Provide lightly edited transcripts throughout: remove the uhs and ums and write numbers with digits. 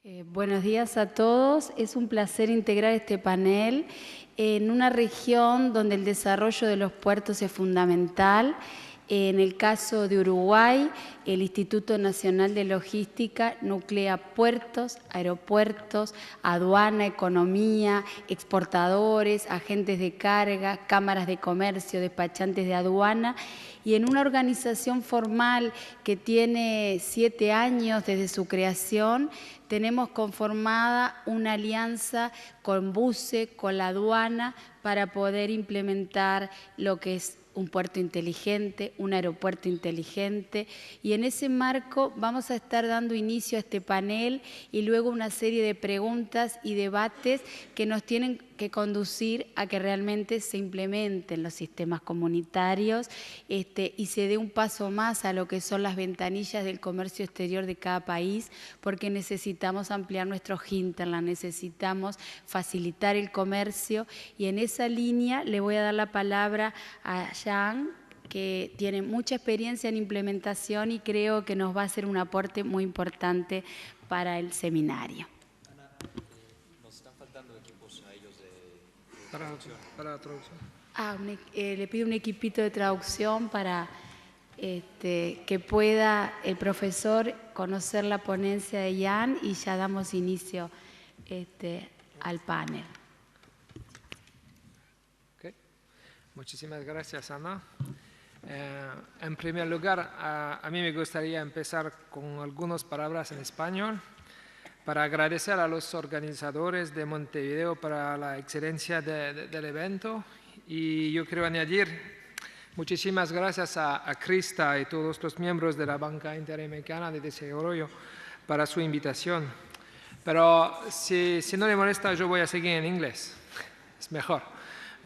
Buenos días a todos. Es un placer integrar este panel en una región donde el desarrollo de los puertos es fundamental. En el caso de Uruguay, el Instituto Nacional de Logística nuclea puertos, aeropuertos, aduana, economía, exportadores, agentes de carga, cámaras de comercio, despachantes de aduana, y en una organización formal que tiene 7 años desde su creación, tenemos conformada una alianza con BUCE, con la aduana, para poder implementar lo que es un puerto inteligente, un aeropuerto inteligente, y en ese marco vamos a estar dando inicio a este panel y luego una serie de preguntas y debates que nos tienen que conducir a que realmente se implementen los sistemas comunitarios y se dé un paso más a lo que son las ventanillas del comercio exterior de cada país, porque necesitamos ampliar nuestro hinterland, necesitamos facilitar el comercio, y en esa línea le voy a dar la palabra a Jean, que tiene mucha experiencia en implementación y creo que nos va a hacer un aporte muy importante para el seminario. Nos están faltando equipos a ellos de traducción. Para traducción. Le pido un equipito de traducción para que pueda el profesor conocer la ponencia de Jan, y ya damos inicio al panel. Okay. Muchísimas gracias, Ana. En primer lugar, a mí me gustaría empezar con algunas palabras en español para agradecer a los organizadores de Montevideo para la excelencia del evento, y yo quiero añadir muchísimas gracias a Krista y todos los miembros de la Banca Interamericana de Desarrollo para su invitación. Pero si no le molesta, yo voy a seguir en inglés, es mejor,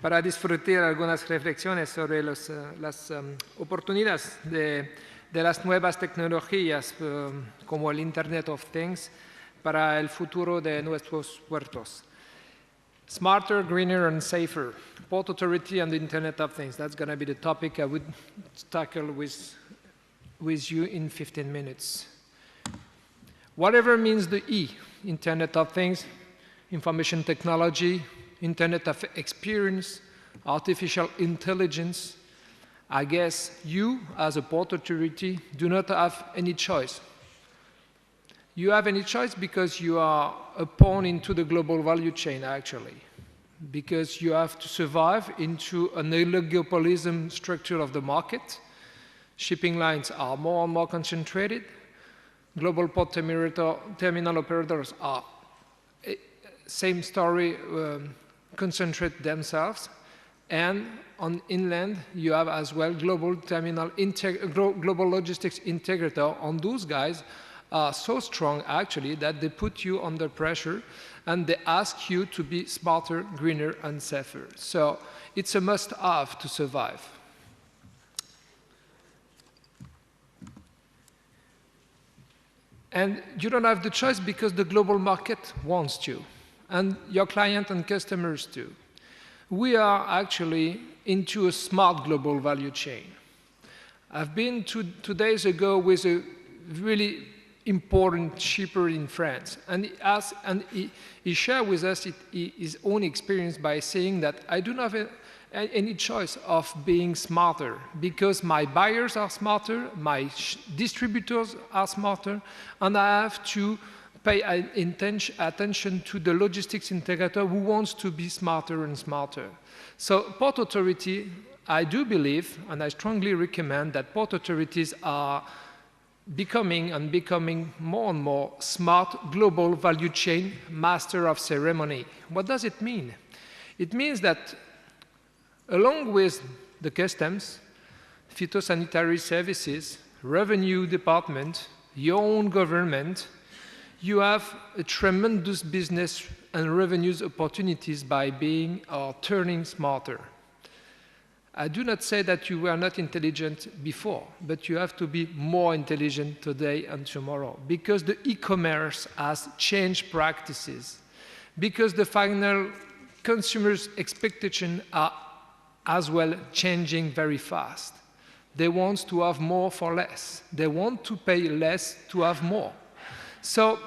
para disfrutar algunas reflexiones sobre las oportunidades de las nuevas tecnologías como el Internet of Things para el futuro de nuestros puertos. Smarter, greener, and safer. Port Authority and the Internet of Things. That's going to be the topic I would tackle with you in 15 minutes. Whatever means the E, Internet of Things, information technology, Internet of Experience, artificial intelligence, I guess you, as a Port Authority, do not have any choice. You have any choice because you are a pawn into the global value chain, actually, because you have to survive into an oligopolism structure of the market. Shipping lines are more and more concentrated. Global port terminal operators are, same story, concentrate themselves. And on inland, you have as well global logistics integrator. On those guys are so strong, actually, that they put you under pressure and they ask you to be smarter, greener, and safer. So it's a must-have to survive. And you don't have the choice because the global market wants to, and your client and customers too. We are actually into a smart global value chain. I've been 2 days ago with a really important shipper in France, and he shared with us his own experience by saying that I do not have any choice of being smarter because my buyers are smarter, my distributors are smarter, and I have to pay attention to the logistics integrator who wants to be smarter and smarter. So Port Authority, I do believe, and I strongly recommend that port authorities are becoming more and more smart global value chain master of ceremony. What does it mean? It means that along with the customs, phytosanitary services, revenue department, your own government, you have a tremendous business and revenues opportunities by being or turning smarter. I do not say that you were not intelligent before, but you have to be more intelligent today and tomorrow because the e-commerce has changed practices, because the final consumers' expectations are as well changing very fast. They want to have more for less. They want to pay less to have more. So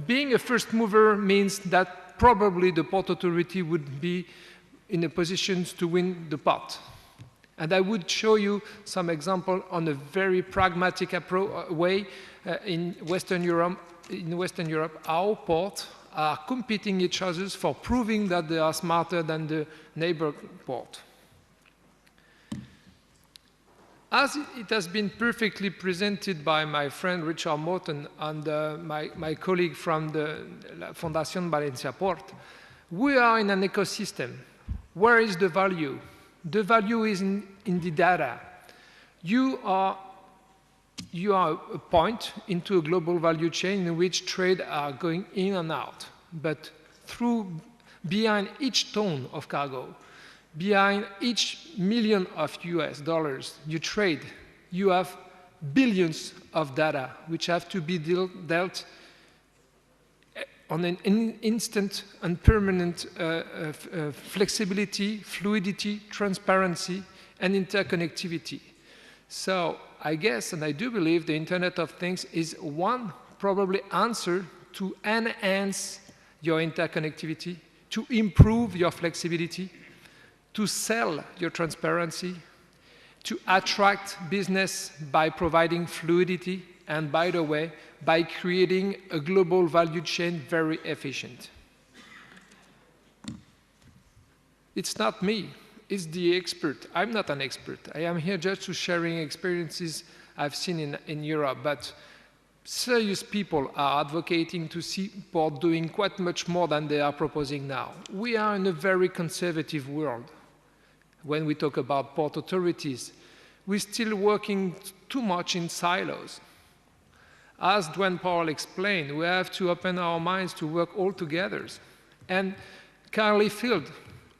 being a first mover means that probably the Port Authority would be in a position to win the pot. And I would show you some example on a very pragmatic way in Western Europe. In Western Europe, our ports are competing each other for proving that they are smarter than the neighbor port. As it has been perfectly presented by my friend Richard Morton and my colleague from the Fundación Valencia Port, we are in an ecosystem. Where is the value? The value is in the data. You are a point into a global value chain in which trade are going in and out. But behind each ton of cargo, behind each million of US dollars you trade, you have billions of data which have to be dealt on an instant and permanent flexibility, fluidity, transparency, and interconnectivity. So I guess, and I do believe, the Internet of Things is one probably answer to enhance your interconnectivity, to improve your flexibility, to sell your transparency, to attract business by providing fluidity, and by the way, by creating a global value chain very efficient. It's not me, it's the expert. I'm not an expert. I am here just to sharing experiences I've seen in Europe, but serious people are advocating to see port doing quite much more than they are proposing now. We are in a very conservative world. When we talk about port authorities, we're still working too much in silos. As Dwayne Powell explained, we have to open our minds to work all together. And Calais Field,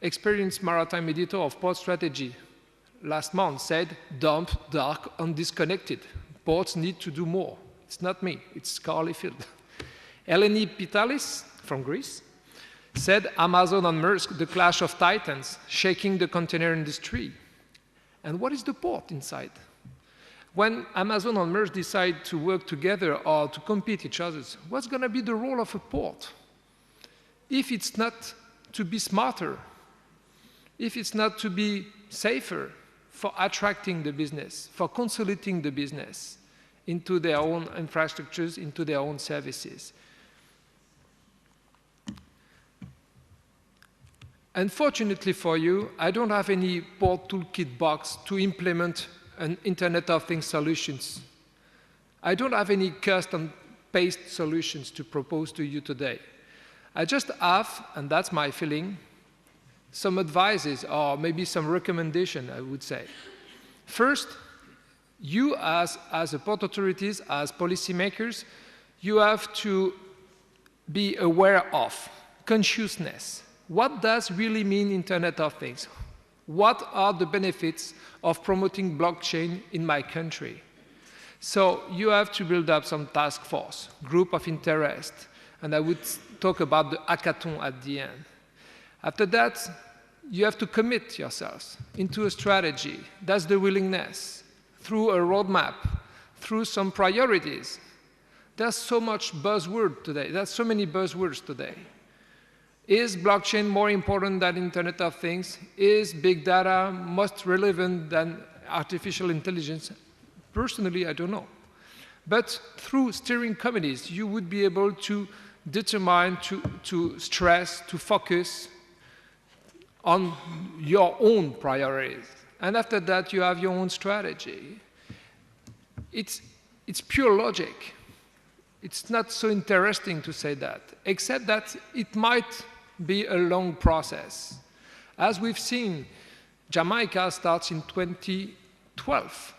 experienced maritime editor of Port Strategy, last month said, dump, dark, and disconnected. Ports need to do more. It's not me, it's Calais Field. Eleni Pitalis from Greece said, Amazon and Maersk, the clash of titans, shaking the container industry. And what is the port inside? When Amazon and Maersk decide to work together or to compete each other, what's going to be the role of a port? If it's not to be smarter, if it's not to be safer for attracting the business, for consolidating the business into their own infrastructures, into their own services. Unfortunately for you, I don't have any port toolkit box to implement an Internet of Things solutions. I don't have any custom-paste solutions to propose to you today. I just have, and that's my feeling, some advices or maybe some recommendation, I would say. First, you as a port authorities, as policymakers, you have to be aware of consciousness. What does really mean Internet of Things? What are the benefits of promoting blockchain in my country? So you have to build up some task force, group of interest, and I would talk about the hackathon at the end. After that, you have to commit yourselves into a strategy. That's the willingness, through a roadmap, through some priorities. There's so much buzzword today. There's so many buzzwords today. Is blockchain more important than Internet of Things? Is big data most relevant than artificial intelligence? Personally, I don't know. But through steering committees, you would be able to determine, to stress, to focus on your own priorities. And after that, you have your own strategy. It's pure logic. It's not so interesting to say that, except that it might be a long process. As we've seen, Jamaica starts in 2012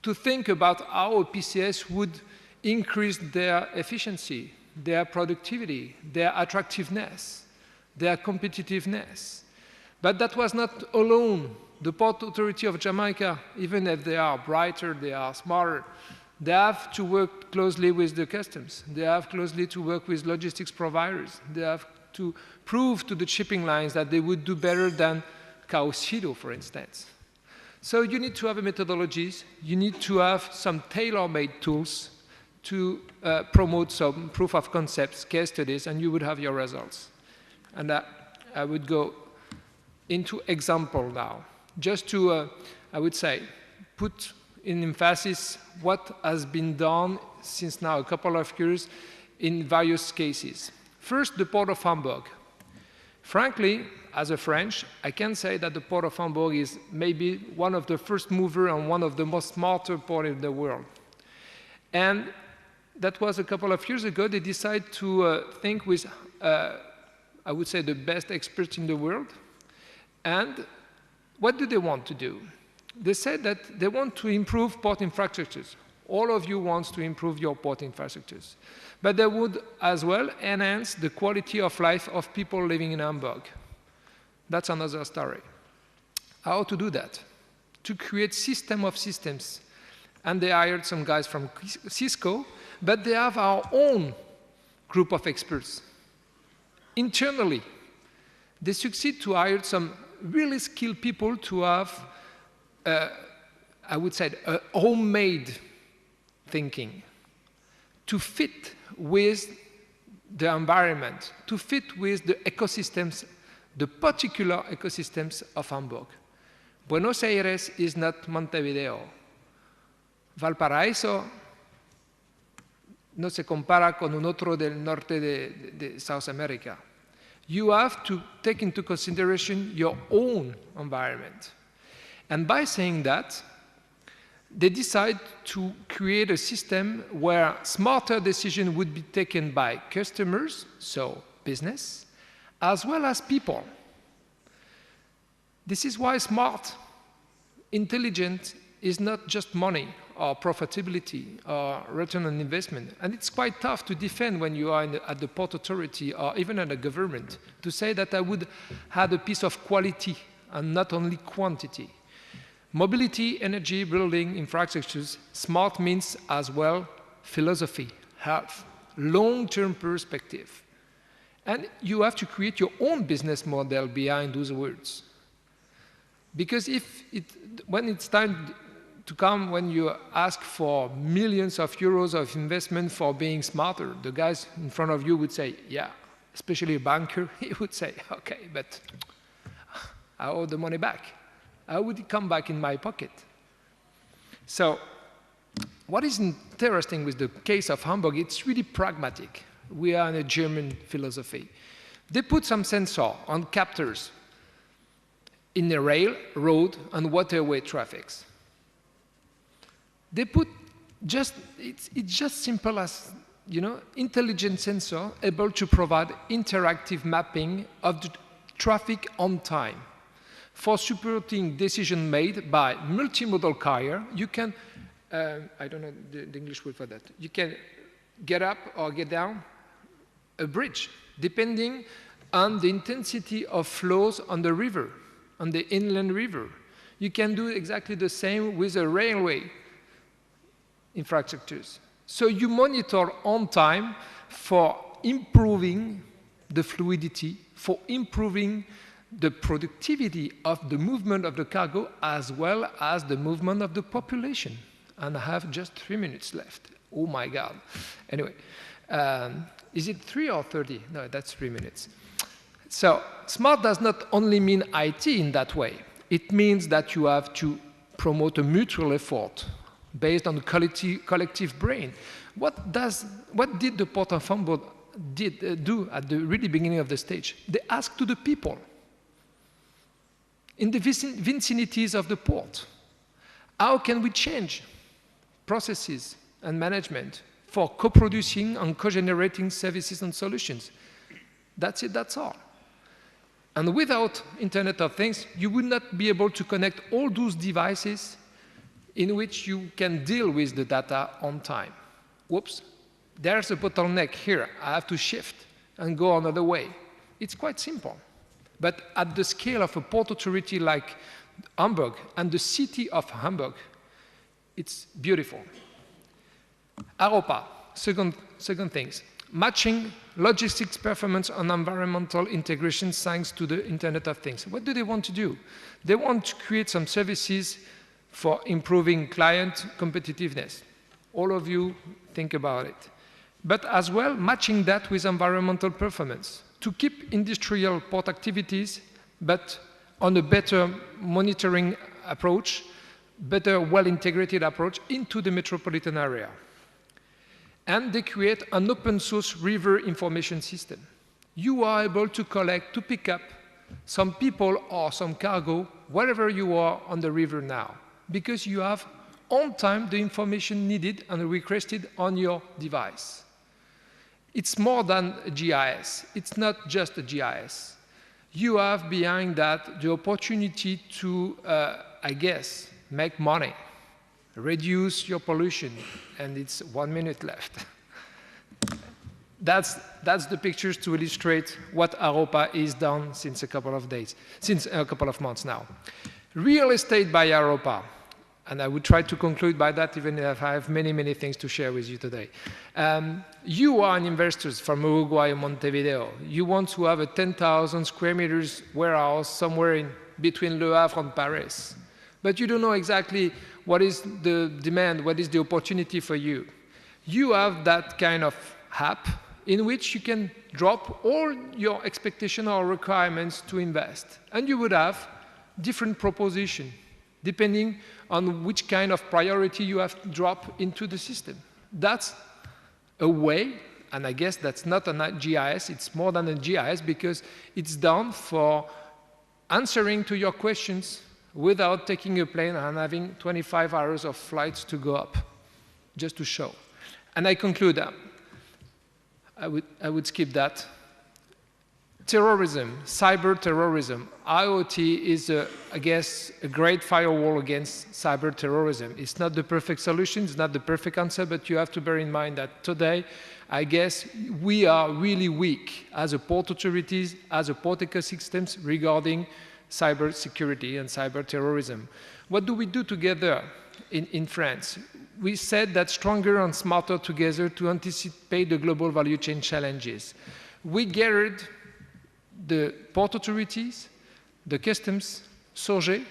to think about how PCS would increase their efficiency, their productivity, their attractiveness, their competitiveness. But that was not alone. The Port Authority of Jamaica, even if they are brighter, they are smarter, they have to work closely with the customs. They have closely to work with logistics providers. They have to prove to the shipping lines that they would do better than Caucido, for instance. So you need to have methodologies. You need to have some tailor-made tools to promote some proof of concepts, case studies, and you would have your results. And I would go into example now, just to, I would say, put in emphasis what has been done since now a couple of years in various cases. First, the Port of Hamburg. Frankly, as a French, I can say that the Port of Hamburg is maybe one of the first movers and one of the most smarter ports in the world. And that was a couple of years ago. They decided to think with, I would say, the best experts in the world. And what do they want to do? They said that they want to improve port infrastructures. All of you want to improve your port infrastructures. But they would as well enhance the quality of life of people living in Hamburg. That's another story. How to do that? To create system of systems. And they hired some guys from Cisco, but they have our own group of experts. Internally, they succeed to hire some really skilled people to have, I would say, a homemade thinking, to fit with the environment, to fit with the ecosystems, the particular ecosystems of Hamburg. Buenos Aires is not Montevideo. Valparaíso no se compara con un otro del norte de South America. You have to take into consideration your own environment. And by saying that, they decide to create a system where smarter decisions would be taken by customers, so business, as well as people. This is why smart, intelligent is not just money or profitability or return on investment. And it's quite tough to defend when you are at the Port Authority or even at the government to say that I would have a piece of quality and not only quantity. Mobility, energy, building, infrastructures, smart means as well philosophy, health, long-term perspective. And you have to create your own business model behind those words. Because when it's time to come, when you ask for millions of euros of investment for being smarter, the guys in front of you would say, yeah, especially a banker, he would say, okay, but I owe the money back. How would it come back in my pocket? So what is interesting with the case of Hamburg, it's really pragmatic. We are in a German philosophy. They put some sensor on captors in the rail, road, and waterway traffics. They put it's just simple as, intelligent sensor able to provide interactive mapping of the traffic on time. For supporting decision made by multimodal carrier, you can, I don't know the English word for that, you can get up or get down a bridge, depending on the intensity of flows on the river, on the inland river. You can do exactly the same with the railway infrastructures. So you monitor on time for improving the fluidity, for improving the productivity of the movement of the cargo as well as the movement of the population. And I have just 3 minutes left. Oh my God. Anyway, is it 3 or 30? No, that's 3 minutes. So smart does not only mean IT in that way. It means that you have to promote a mutual effort based on collective brain. What did the Port of Hamburg do at the really beginning of the stage? They asked to the people in the vicinities of the port, how can we change processes and management for co-producing and co-generating services and solutions? That's it, that's all. And without Internet of Things, you would not be able to connect all those devices in which you can deal with the data on time. Whoops, there's a bottleneck here. I have to shift and go another way. It's quite simple. But at the scale of a port authority like Hamburg and the city of Hamburg, it's beautiful. AROPA, second things. Matching logistics performance and environmental integration thanks to the Internet of Things. What do they want to do? They want to create some services for improving client competitiveness. All of you think about it. But as well, matching that with environmental performance to keep industrial port activities, but on a better monitoring approach, better well-integrated approach into the metropolitan area. And they create an open source river information system. You are able to collect, to pick up some people or some cargo, wherever you are on the river now, because you have on time the information needed and requested on your device. It's more than a GIS. It's not just a GIS. You have behind that the opportunity to, I guess, make money, reduce your pollution, and it's 1 minute left. That's the pictures to illustrate what Aropa is done since a couple of months now. Real estate by Aropa. And I would try to conclude by that, even if I have many, many things to share with you today. You are an investor from Uruguay and Montevideo. You want to have a 10,000 square meters warehouse somewhere in between Le Havre and Paris. But you don't know exactly what is the demand, what is the opportunity for you. You have that kind of app in which you can drop all your expectation or requirements to invest. And you would have different propositions, depending on which kind of priority you have to drop into the system. That's a way, and I guess that's not a GIS, it's more than a GIS because it's done for answering to your questions without taking a plane and having 25 hours of flights to go up, just to show. And I conclude, I would skip that. Terrorism, cyber terrorism. IoT is, I guess, a great firewall against cyber terrorism. It's not the perfect solution, it's not the perfect answer, but you have to bear in mind that today, I guess, we are really weak as a port authorities, as a port ecosystems regarding cyber security and cyber terrorism. What do we do together in France? We said that stronger and smarter together to anticipate the global value chain challenges. We gathered the port authorities, the customs, SOGET,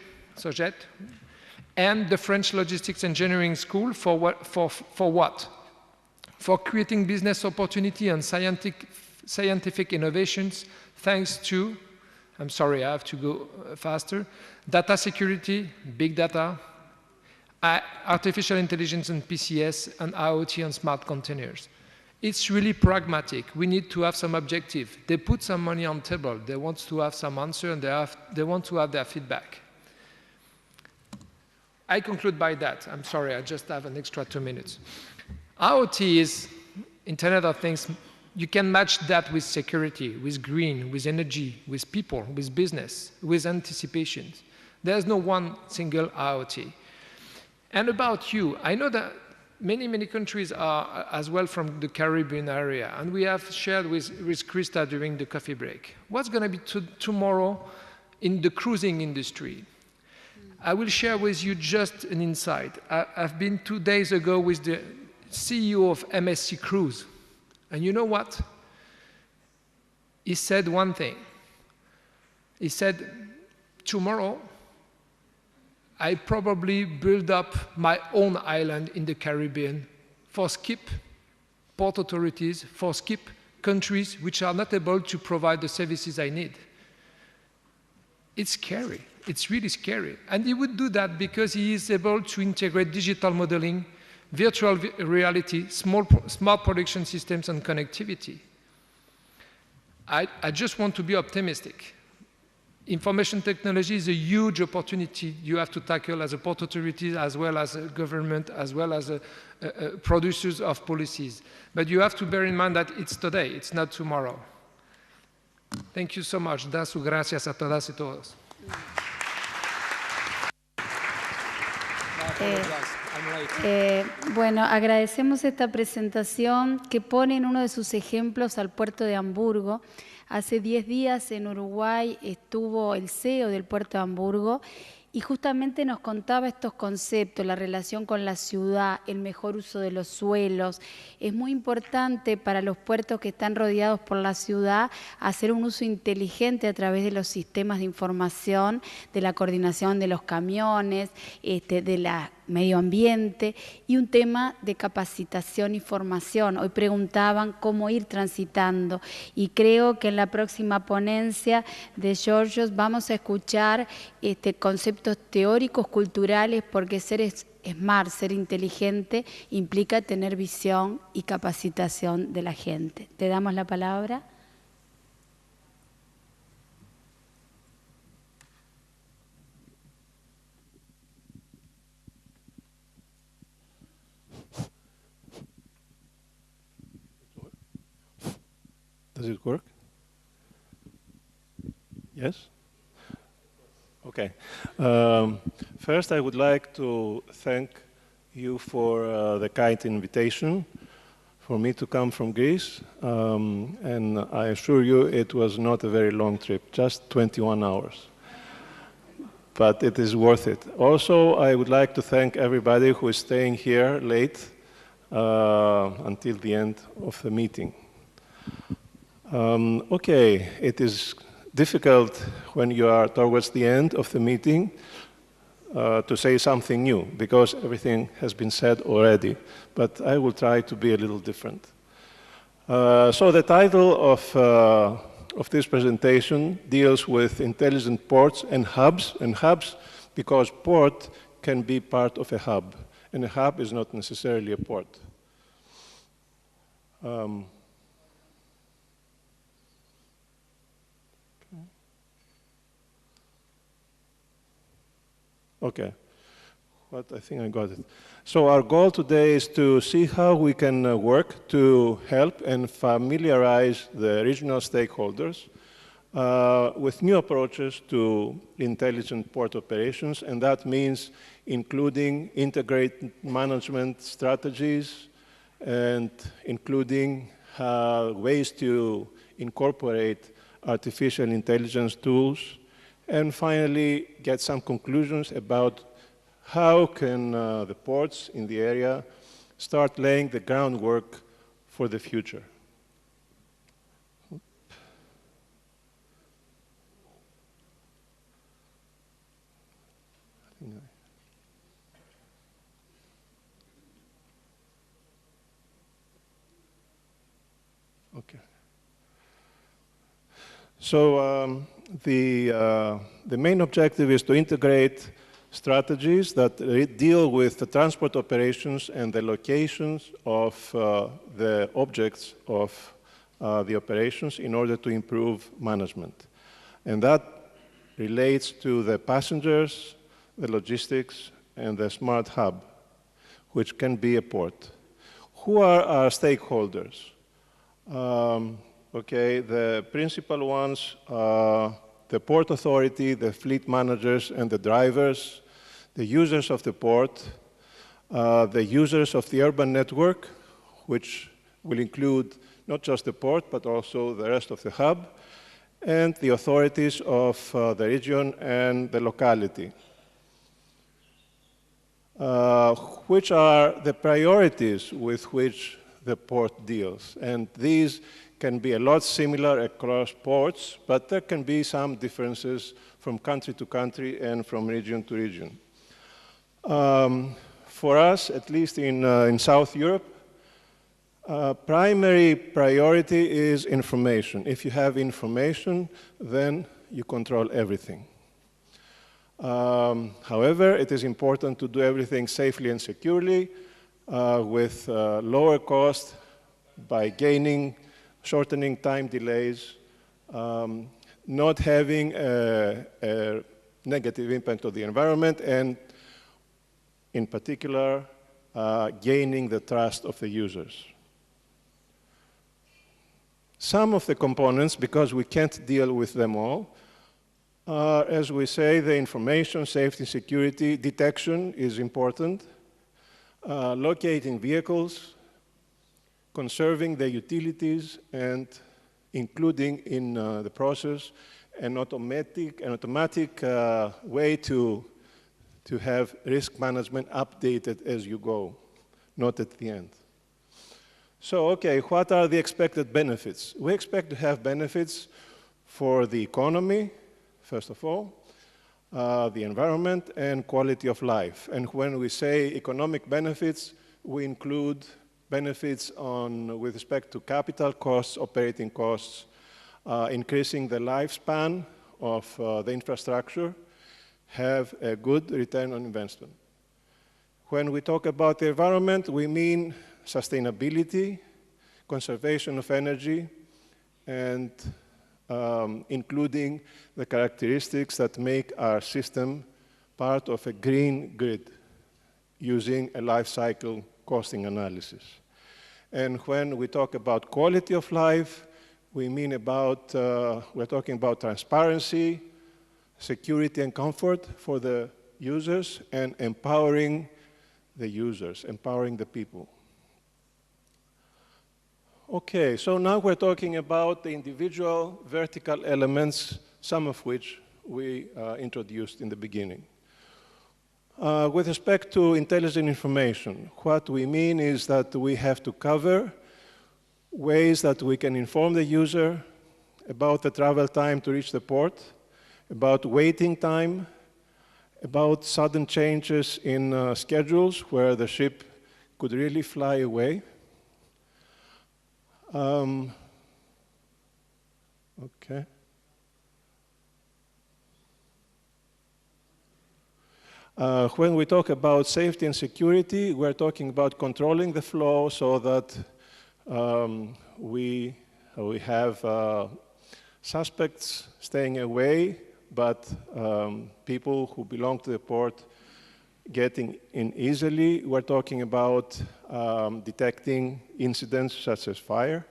and the French Logistics Engineering School for what? For creating business opportunity and scientific innovations thanks to, I'm sorry, I have to go faster, data security, big data, artificial intelligence and PCS, and IoT and smart containers. It's really pragmatic. We need to have some objective. They put some money on the table. They want to have some answer, and they want to have their feedback. I conclude by that. I'm sorry, I just have an extra 2 minutes. IoT is Internet of Things. You can match that with security, with green, with energy, with people, with business, with anticipation. There's no one single IoT. And about you, I know that many countries are as well from the Caribbean area, and we have shared with Krista during the coffee break. What's going to be tomorrow in the cruising industry? I will share with you just an insight. I've been 2 days ago with the CEO of MSC Cruise, and you know what? He said one thing. He said, tomorrow, I probably build up my own island in the Caribbean for skip port authorities, for skip countries which are not able to provide the services I need. It's scary. It's really scary. And he would do that because he is able to integrate digital modeling, virtual reality, smart production systems, and connectivity. I just want to be optimistic. Information technology is a huge opportunity you have to tackle as a port authority, as well as a government, as well as producers of policies. But you have to bear in mind that it's today, it's not tomorrow. Thank you so much. Das gracias a todas y todos. Bueno, agradecemos esta presentación que pone en uno de sus ejemplos al puerto de Hamburgo. Hace 10 días en Uruguay estuvo el CEO del puerto de Hamburgo y justamente nos contaba estos conceptos, la relación con la ciudad, el mejor uso de los suelos. Es muy importante para los puertos que están rodeados por la ciudad hacer un uso inteligente a través de los sistemas de información, de la coordinación de los camiones, de la medio ambiente y un tema de capacitación y formación. Hoy preguntaban cómo ir transitando y creo que en la próxima ponencia de Georgios vamos a escuchar conceptos teóricos, culturales, porque ser smart, ser inteligente, implica tener visión y capacitación de la gente. Te damos la palabra. Does it work? Yes? Okay. First, I would like to thank you for the kind invitation for me to come from Greece. And I assure you it was not a very long trip, just 21 hours. But it is worth it. Also, I would like to thank everybody who is staying here late until the end of the meeting. Okay, it is difficult when you are towards the end of the meeting to say something new, because everything has been said already, but I will try to be a little different. So the title of this presentation deals with intelligent ports and hubs because port can be part of a hub, and a hub is not necessarily a port. Okay, I think I got it. So our goal today is to see how we can work to help and familiarize the regional stakeholders with new approaches to intelligent port operations, and that means including integrated management strategies and including ways to incorporate artificial intelligence tools, and finally get some conclusions about how can the ports in the area start laying the groundwork for the future. Okay. So the main objective is to integrate strategies that deal with the transport operations and the locations of the objects of the operations in order to improve management. And that relates to the passengers, the logistics, and the smart hub, which can be a port. Who are our stakeholders? Okay, the principal ones are the port authority, the fleet managers, and the drivers, the users of the port, the users of the urban network, which will include not just the port, but also the rest of the hub, and the authorities of the region and the locality. Which are the priorities with which the port deals? And these can be a lot similar across ports, but there can be some differences from country to country and from region to region. For us, at least in South Europe, primary priority is information. If you have information, then you control everything. However, it is important to do everything safely and securely with lower cost by shortening time delays, not having a negative impact on the environment, and in particular, gaining the trust of the users. Some of the components, because we can't deal with them all, as we say, the information, safety, security, detection is important, locating vehicles, conserving the utilities, and including in the process an automatic way to have risk management updated as you go, not at the end. So, okay, what are the expected benefits? We expect to have benefits for the economy, first of all, the environment, and quality of life. And when we say economic benefits, we include benefits with respect to capital costs, operating costs, increasing the lifespan of the infrastructure, have a good return on investment. When we talk about the environment, we mean sustainability, conservation of energy, and including the characteristics that make our system part of a green grid using a life cycle costing analysis. And when we talk about quality of life, we mean about, we're talking about transparency, security and comfort for the users, and empowering the users, empowering the people. Okay, so now we're talking about the individual vertical elements, some of which we introduced in the beginning. With respect to intelligent information, what we mean is that we have to cover ways that we can inform the user about the travel time to reach the port, about waiting time, about sudden changes in schedules where the ship could really fly away. Okay. When we talk about safety and security, we're talking about controlling the flow so that we have suspects staying away, but people who belong to the port getting in easily. We're talking about detecting incidents such as fire.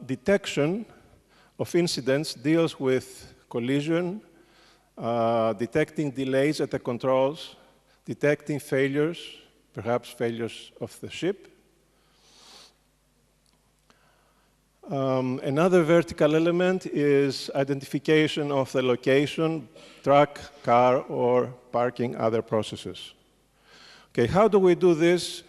Detection of incidents deals with collision, detecting delays at the controls, detecting failures, perhaps failures of the ship. Another vertical element is identification of the location, truck, car, or parking other processes. Okay, how do we do this?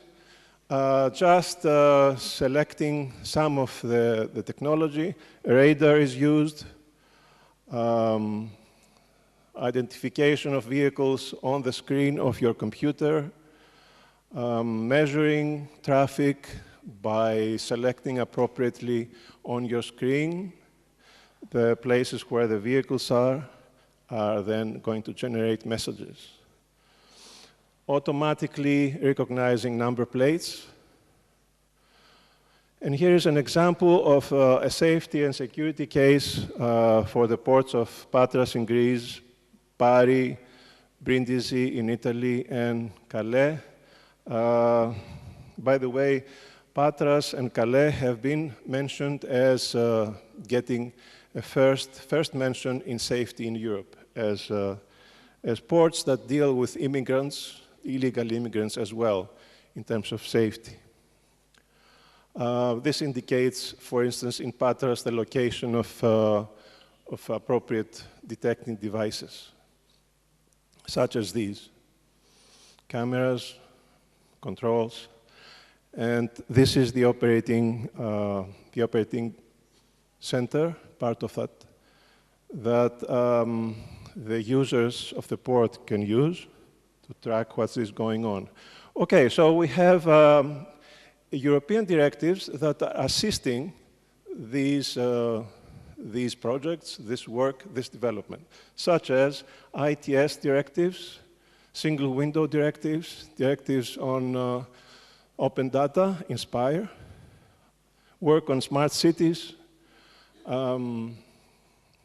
Just selecting some of the technology. Radar is used. Identification of vehicles on the screen of your computer. Measuring traffic by selecting appropriately on your screen the places where the vehicles are then going to generate messages. Automatically recognizing number plates. And here is an example of a safety and security case for the ports of Patras in Greece, Bari, Brindisi in Italy, and Calais. By the way, Patras and Calais have been mentioned as getting a first mention in safety in Europe as ports that deal with immigrants, illegal immigrants as well, in terms of safety. This indicates, for instance, in Patras, the location of appropriate detecting devices, such as these. Cameras, controls, and this is the operating center, part of that the users of the port can use to track what is going on. Okay, so we have European directives that are assisting these projects, this work, this development, such as ITS directives, single window directives, directives on open data, Inspire, work on smart cities,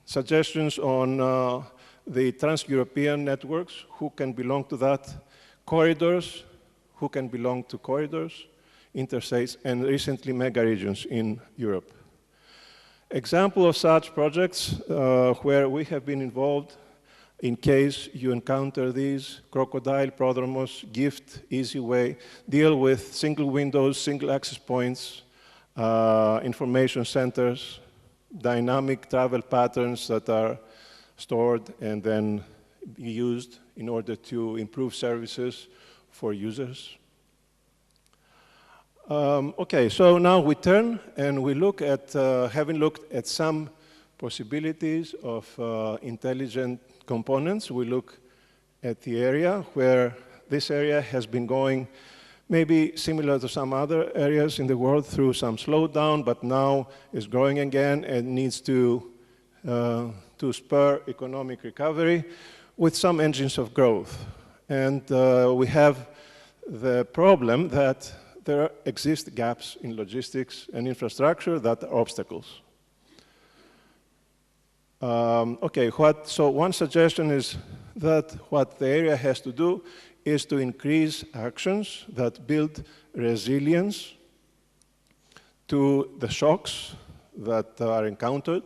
suggestions on the trans-European networks, who can belong to that, corridors, who can belong to corridors, interstates, and recently mega regions in Europe. Example of such projects where we have been involved, in case you encounter these, Crocodile, Prodromos, Gift, Easy Way, deal with single windows, single access points, information centers, dynamic travel patterns that are stored and then used in order to improve services for users. Okay, so now we turn and we look at, having looked at some possibilities of intelligent components. We look at the area where this area has been going maybe similar to some other areas in the world through some slowdown, but now is growing again and needs to spur economic recovery with some engines of growth. And we have the problem that there exist gaps in logistics and infrastructure that are obstacles. So one suggestion is that what the area has to do is to increase actions that build resilience to the shocks that are encountered,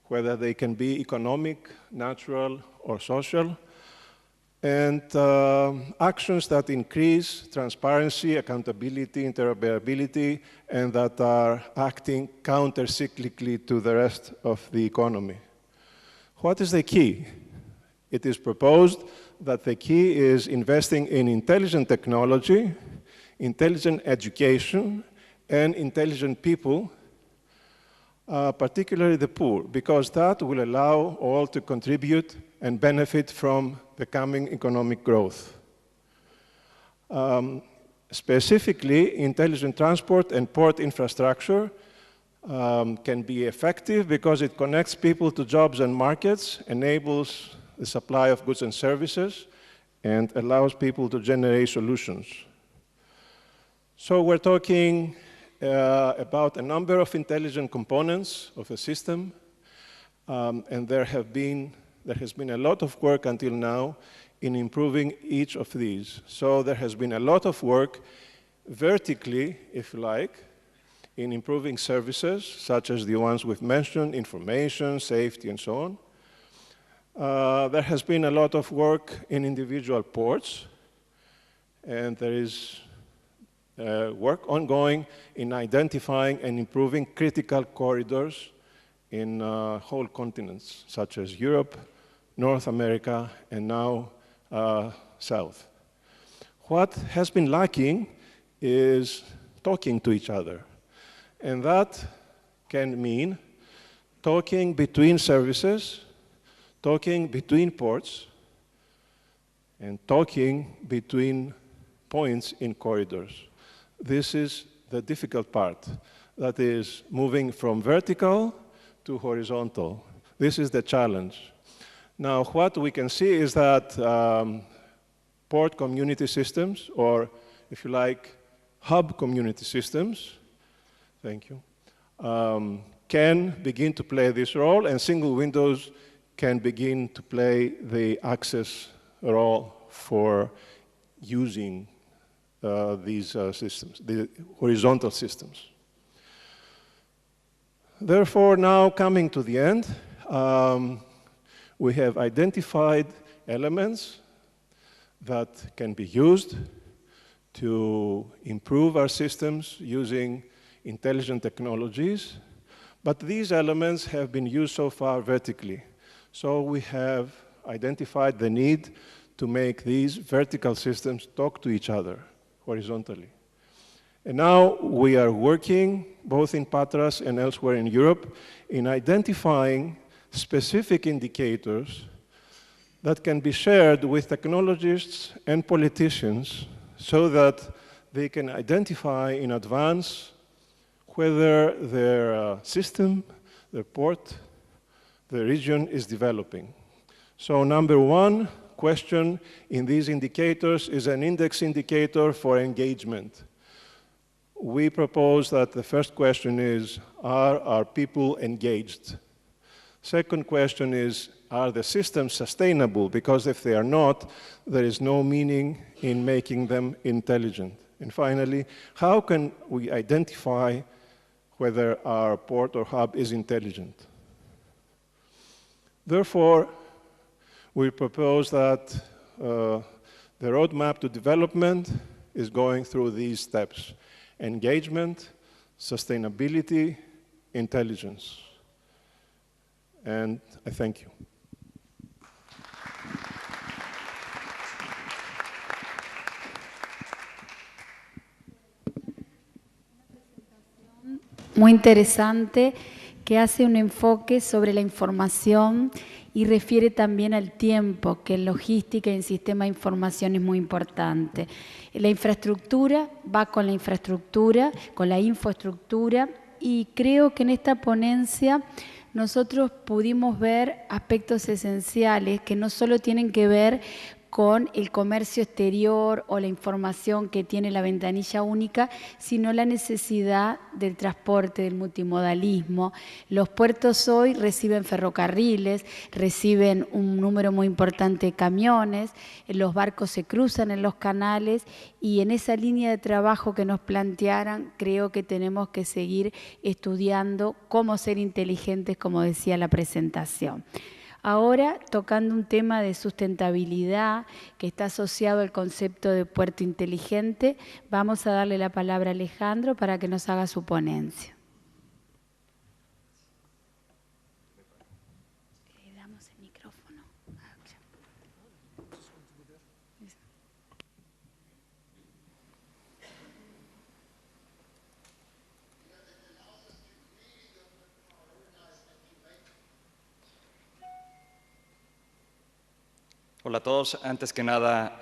whether they can be economic, natural, or social, and actions that increase transparency, accountability, interoperability, and that are acting counter-cyclically to the rest of the economy. What is the key? It is proposed that the key is investing in intelligent technology, intelligent education, and intelligent people, particularly the poor, because that will allow all to contribute and benefit from the coming economic growth. Specifically, intelligent transport and port infrastructure can be effective because it connects people to jobs and markets, enables the supply of goods and services, and allows people to generate solutions. So we're talking about a number of intelligent components of a system, and there has been a lot of work until now in improving each of these. So there has been a lot of work vertically, if you like, in improving services, such as the ones we've mentioned, information, safety, and so on. There has been a lot of work in individual ports, and there is work ongoing in identifying and improving critical corridors in whole continents, such as Europe, North America, and now South. What has been lacking is talking to each other, and that can mean talking between services, talking between ports, and talking between points in corridors. This is the difficult part, that is moving from vertical to horizontal. This is the challenge. Now, what we can see is that port community systems, or if you like, hub community systems, thank you, can begin to play this role, and single windows can begin to play the access role for using these systems, the horizontal systems. Therefore, now coming to the end, we have identified elements that can be used to improve our systems using intelligent technologies, but these elements have been used so far vertically. So we have identified the need to make these vertical systems talk to each other horizontally. And now we are working, both in Patras and elsewhere in Europe, in identifying specific indicators that can be shared with technologists and politicians so that they can identify in advance whether their system, their port, the region is developing. So number one question in these indicators is an index indicator for engagement. We propose that the first question is, are our people engaged? Second question is, are the systems sustainable? Because if they are not, there is no meaning in making them intelligent. And finally, how can we identify whether our port or hub is intelligent? Therefore, we propose that the roadmap to development is going through these steps: engagement, sustainability, intelligence. And I thank you. Muy interesante, que hace un enfoque sobre la información y refiere también al tiempo, que en logística y en sistema de información es muy importante. La infraestructura va con la infraestructura, con la infoestructura, y creo que en esta ponencia nosotros pudimos ver aspectos esenciales que no solo tienen que ver con el comercio exterior o la información que tiene la ventanilla única, sino la necesidad del transporte, del multimodalismo. Los puertos hoy reciben ferrocarriles, reciben un número muy importante de camiones, los barcos se cruzan en los canales, y en esa línea de trabajo que nos plantearan, creo que tenemos que seguir estudiando cómo ser inteligentes, como decía la presentación. Ahora, tocando un tema de sustentabilidad que está asociado al concepto de puerto inteligente, vamos a darle la palabra a Alejandro para que nos haga su ponencia. Le damos el micrófono. Hola a todos. Antes que nada,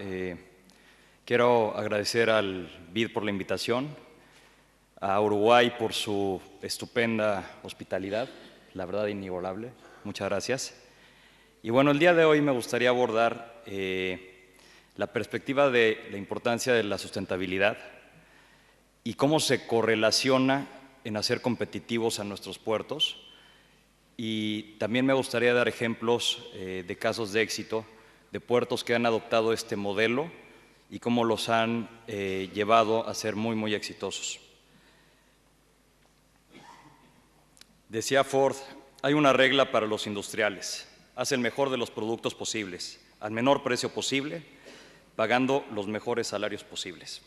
quiero agradecer al BID por la invitación, a Uruguay por su estupenda hospitalidad, la verdad inigualable. Muchas gracias. Y bueno, el día de hoy me gustaría abordar la perspectiva de la importancia de la sustentabilidad y cómo se correlaciona en hacer competitivos a nuestros puertos. Y también me gustaría dar ejemplos de casos de éxito de puertos que han adoptado este modelo y cómo los han llevado a ser muy, muy exitosos. Decía Ford, hay una regla para los industriales: haz el mejor de los productos posibles, al menor precio posible, pagando los mejores salarios posibles.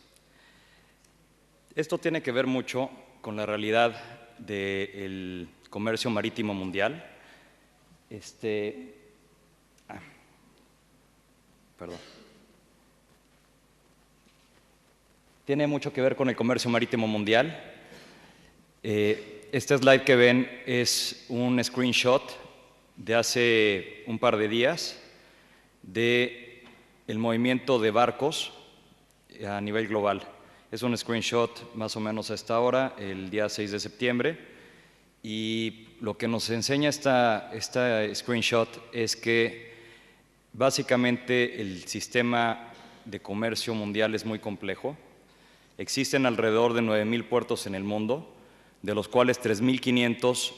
Esto tiene que ver mucho con la realidad del comercio marítimo mundial. Tiene mucho que ver con el comercio marítimo mundial. Este slide que ven es un screenshot de hace un par de días de el movimiento de barcos a nivel global. Es un screenshot más o menos a esta hora, el día 6 de septiembre, y lo que nos enseña esta screenshot es que básicamente el sistema de comercio mundial es muy complejo. Existen alrededor de 9,000 puertos en el mundo, de los cuales 3,500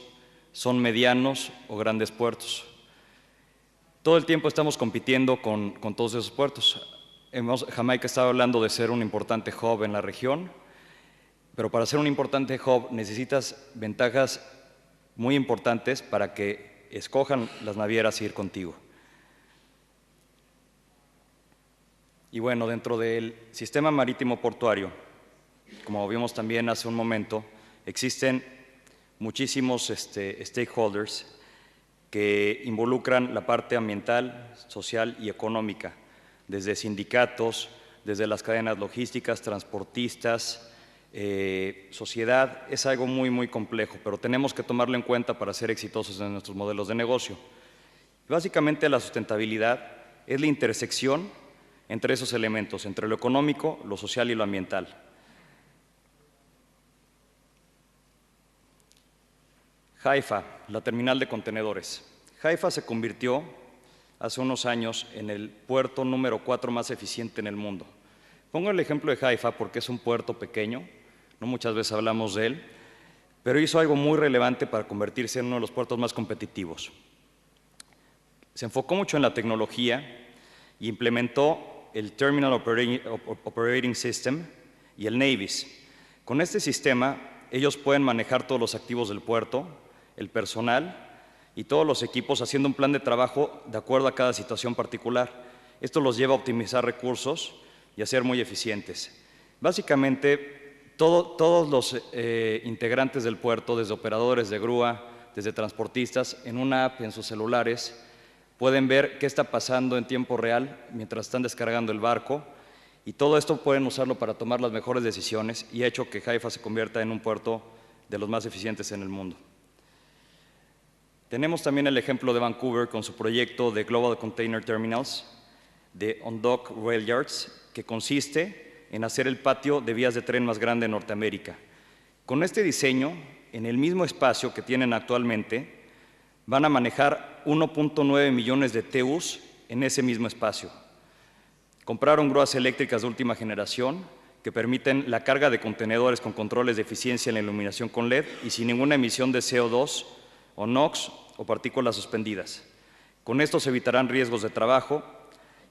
son medianos o grandes puertos. Todo el tiempo estamos compitiendo con todos esos puertos. Jamaica estaba hablando de ser un importante hub en la región, pero para ser un importante hub necesitas ventajas muy importantes para que escojan las navieras y ir contigo. Y bueno, dentro del sistema marítimo portuario, como vimos también hace un momento, existen muchísimos stakeholders que involucran la parte ambiental, social y económica, desde sindicatos, desde las cadenas logísticas, transportistas, sociedad. Es algo muy, muy complejo, pero tenemos que tomarlo en cuenta para ser exitosos en nuestros modelos de negocio. Básicamente, la sustentabilidad es la intersección entre esos elementos, entre lo económico, lo social y lo ambiental. HAIFA, la terminal de contenedores. HAIFA se convirtió hace unos años en el puerto número 4 más eficiente en el mundo. Pongo el ejemplo de HAIFA porque es un puerto pequeño, no muchas veces hablamos de él, pero hizo algo muy relevante para convertirse en uno de los puertos más competitivos. Se enfocó mucho en la tecnología y implementó el Terminal Operating System y el Navis. Con este sistema, ellos pueden manejar todos los activos del puerto, el personal y todos los equipos, haciendo un plan de trabajo de acuerdo a cada situación particular. Esto los lleva a optimizar recursos y a ser muy eficientes. Básicamente, todos los integrantes del puerto, desde operadores de grúa, desde transportistas, en una app en sus celulares, pueden ver qué está pasando en tiempo real mientras están descargando el barco, y todo esto pueden usarlo para tomar las mejores decisiones, y ha hecho que HAIFA se convierta en un puerto de los más eficientes en el mundo. Tenemos también el ejemplo de Vancouver con su proyecto de Global Container Terminals, de On-Dock Rail Yards, que consiste en hacer el patio de vías de tren más grande en Norteamérica. Con este diseño, en el mismo espacio que tienen actualmente, van a manejar 1.9 millones de TEUs en ese mismo espacio. Compraron grúas eléctricas de última generación que permiten la carga de contenedores con controles de eficiencia en la iluminación con LED y sin ninguna emisión de CO2 o NOx o partículas suspendidas. Con esto se evitarán riesgos de trabajo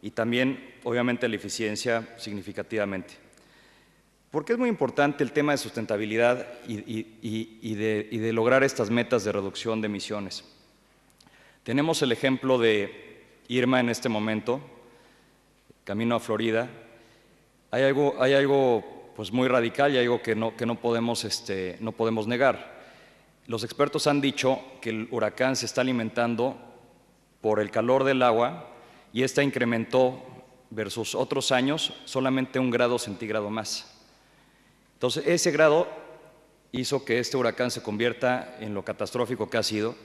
y también, obviamente, la eficiencia significativamente. ¿Por qué es muy importante el tema de sustentabilidad y de lograr estas metas de reducción de emisiones? Tenemos el ejemplo de Irma en este momento, camino a Florida. Hay algo pues, muy radical y algo que no podemos negar. Los expertos han dicho que el huracán se está alimentando por el calor del agua y esta incrementó versus otros años solamente 1 grado centígrado más. Entonces, ese grado hizo que este huracán se convierta en lo catastrófico que ha sido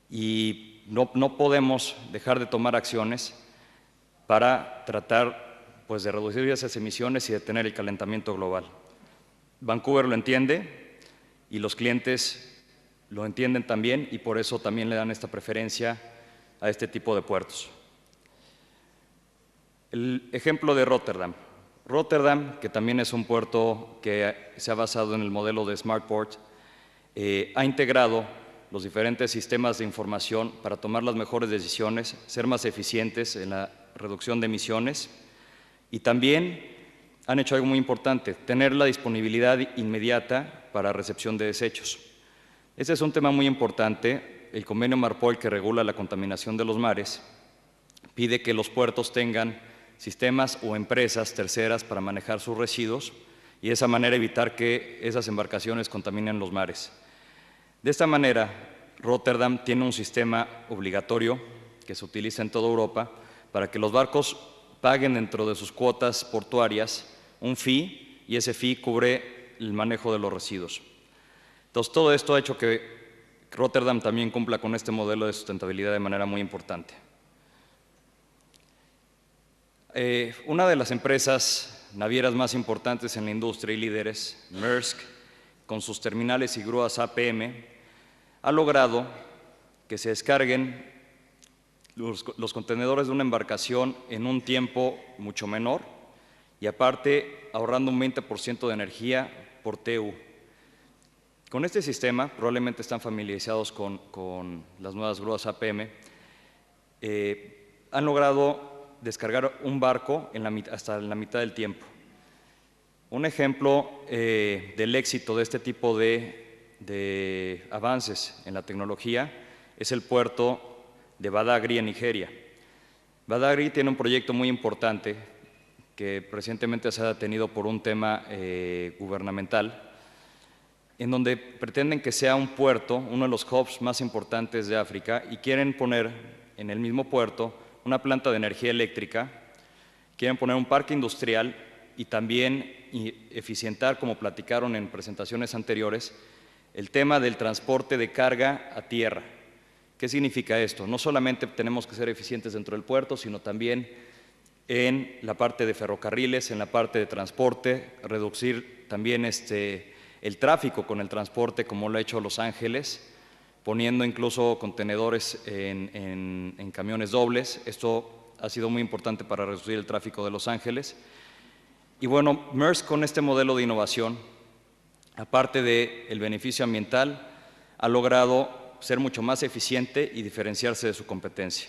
y no podemos dejar de tomar acciones para tratar pues, de reducir esas emisiones y detener el calentamiento global. Vancouver lo entiende y los clientes lo entienden también y por eso también le dan esta preferencia a este tipo de puertos. El ejemplo de Rotterdam. Rotterdam, que también es un puerto que se ha basado en el modelo de Smart Port, ha integrado los diferentes sistemas de información para tomar las mejores decisiones, ser más eficientes en la reducción de emisiones y también han hecho algo muy importante, tener la disponibilidad inmediata para recepción de desechos. Este es un tema muy importante. El convenio Marpol, que regula la contaminación de los mares, pide que los puertos tengan sistemas o empresas terceras para manejar sus residuos y de esa manera evitar que esas embarcaciones contaminen los mares. De esta manera, Rotterdam tiene un sistema obligatorio que se utiliza en toda Europa para que los barcos paguen dentro de sus cuotas portuarias un fee y ese fee cubre el manejo de los residuos. Entonces, todo esto ha hecho que Rotterdam también cumpla con este modelo de sustentabilidad de manera muy importante. Una de las empresas navieras más importantes en la industria y líderes, Maersk, con sus terminales y grúas APM, ha logrado que se descarguen los contenedores de una embarcación en un tiempo mucho menor y aparte ahorrando un 20% de energía por TEU. Con este sistema, probablemente están familiarizados con las nuevas grúas APM, han logrado descargar un barco hasta la mitad del tiempo. Un ejemplo del éxito de este tipo de avances en la tecnología es el puerto de Badagry en Nigeria. Badagry tiene un proyecto muy importante que recientemente se ha detenido por un tema gubernamental, en donde pretenden que sea un puerto, uno de los hubs más importantes de África, y quieren poner en el mismo puerto una planta de energía eléctrica, quieren poner un parque industrial y también eficientar, como platicaron en presentaciones anteriores, el tema del transporte de carga a tierra. ¿Qué significa esto? No solamente tenemos que ser eficientes dentro del puerto, sino también en la parte de ferrocarriles, en la parte de transporte, reducir también el tráfico con el transporte, como lo ha hecho Los Ángeles, poniendo incluso contenedores en camiones dobles. Esto ha sido muy importante para reducir el tráfico de Los Ángeles. Y bueno, Maersk con este modelo de innovación, aparte del beneficio ambiental, ha logrado ser mucho más eficiente y diferenciarse de su competencia.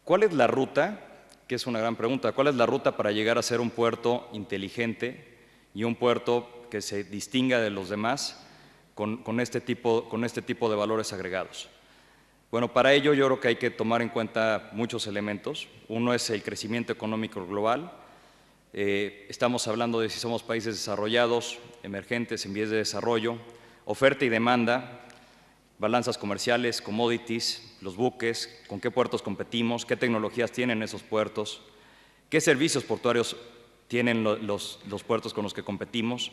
¿Cuál es la ruta? Que es una gran pregunta. ¿Cuál es la ruta para llegar a ser un puerto inteligente y un puerto que se distinga de los demás con este tipo de valores agregados? Bueno, para ello yo creo que hay que tomar en cuenta muchos elementos. Uno es el crecimiento económico global. Estamos hablando de si somos países desarrollados, emergentes, en vías de desarrollo, oferta y demanda, balanzas comerciales, commodities, los buques, con qué puertos competimos, qué tecnologías tienen esos puertos, qué servicios portuarios tienen los puertos con los que competimos,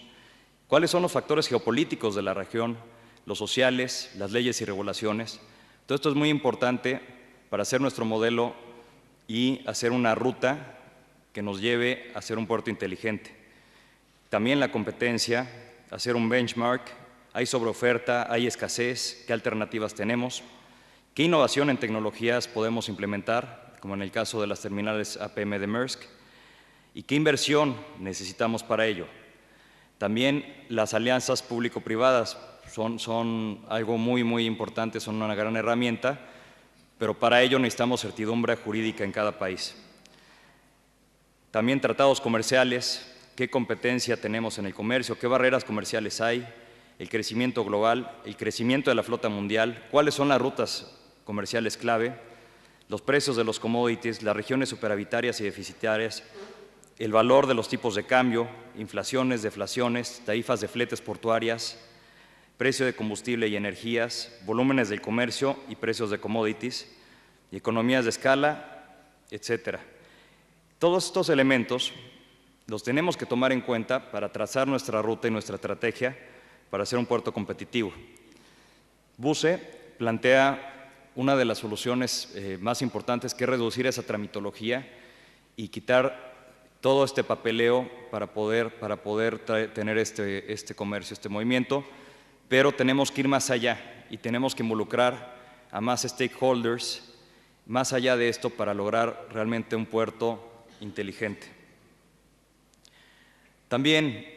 cuáles son los factores geopolíticos de la región, los sociales, las leyes y regulaciones. Todo esto es muy importante para hacer nuestro modelo y hacer una ruta que nos lleve a ser un puerto inteligente. También la competencia, hacer un benchmark, hay sobreoferta, hay escasez, qué alternativas tenemos, qué innovación en tecnologías podemos implementar, como en el caso de las terminales APM de Maersk, y qué inversión necesitamos para ello. También las alianzas público-privadas son algo muy importante, son una gran herramienta, pero para ello necesitamos certidumbre jurídica en cada país. También tratados comerciales, qué competencia tenemos en el comercio, qué barreras comerciales hay, el crecimiento global, el crecimiento de la flota mundial, cuáles son las rutas comerciales clave, los precios de los commodities, las regiones superavitarias y deficitarias, el valor de los tipos de cambio, inflaciones, deflaciones, tarifas de fletes portuarias, precio de combustible y energías, volúmenes del comercio y precios de commodities, y economías de escala, etcétera. Todos estos elementos los tenemos que tomar en cuenta para trazar nuestra ruta y nuestra estrategia para ser un puerto competitivo. BUCE plantea una de las soluciones más importantes, que es reducir esa tramitología y quitar todo este papeleo para poder tener este comercio, este movimiento, pero tenemos que ir más allá y tenemos que involucrar a más stakeholders más allá de esto para lograr realmente un puerto inteligente. También